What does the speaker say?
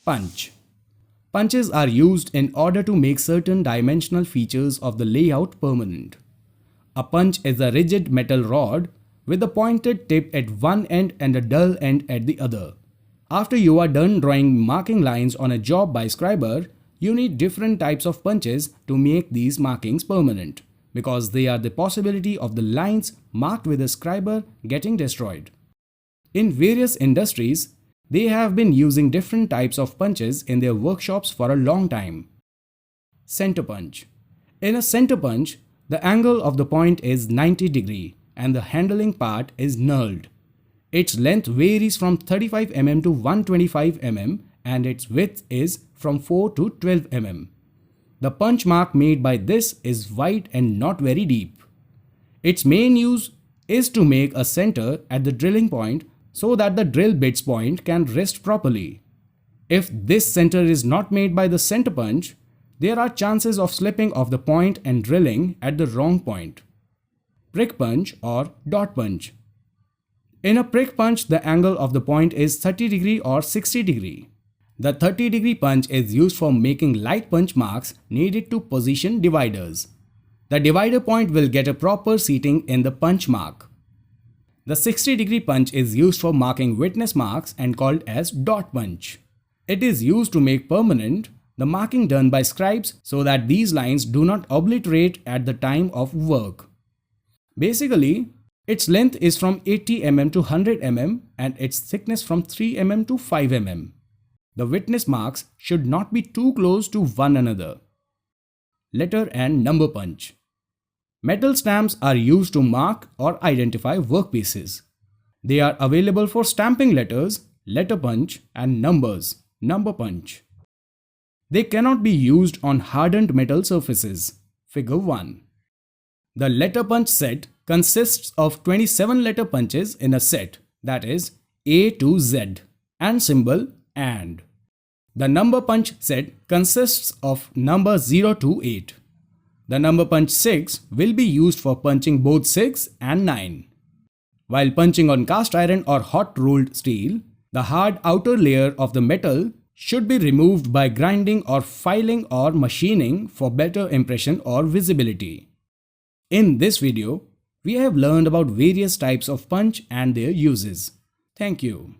Punch. Punches are used in order to make certain dimensional features of the layout permanent. A punch is a rigid metal rod with a pointed tip at one end and a dull end at the other. After you are done drawing marking lines on a job by scriber, you need different types of punches to make these markings permanent, because they are the possibility of the lines marked with a scriber getting destroyed. In various industries, they have been using different types of punches in their workshops for a long time. Center punch. In a center punch, the angle of the point is 90 degree and the handling part is knurled. Its length varies from 35 mm to 125 mm and its width is from 4 to 12 mm. The punch mark made by this is wide and not very deep. Its main use is to make a center at the drilling point so that the drill bit's point can rest properly. If this center is not made by the center punch, there are chances of slipping of the point and drilling at the wrong point. Prick punch or dot punch. In a prick punch, the angle of the point is 30 degree or 60 degree. The 30 degree punch is used for making light punch marks needed to position dividers. The divider point will get a proper seating in the punch mark. The 60 degree punch is used for marking witness marks and called as dot punch. It is used to make permanent the marking done by scribes so that these lines do not obliterate at the time of work. Basically, its length is from 80 mm to 100 mm and its thickness from 3 mm to 5 mm. The witness marks should not be too close to one another. Letter and number punch. Metal stamps are used to mark or identify workpieces. They are available for stamping letters, letter punch, and numbers, number punch. They cannot be used on hardened metal surfaces. Figure 1. The letter punch set consists of 27 letter punches in a set, that is A to Z, and symbol AND. The number punch set consists of number 0 to 8. The number punch 6 will be used for punching both 6 and 9. While punching on cast iron or hot rolled steel, the hard outer layer of the metal should be removed by grinding or filing or machining for better impression or visibility. In this video, we have learned about various types of punch and their uses. Thank you.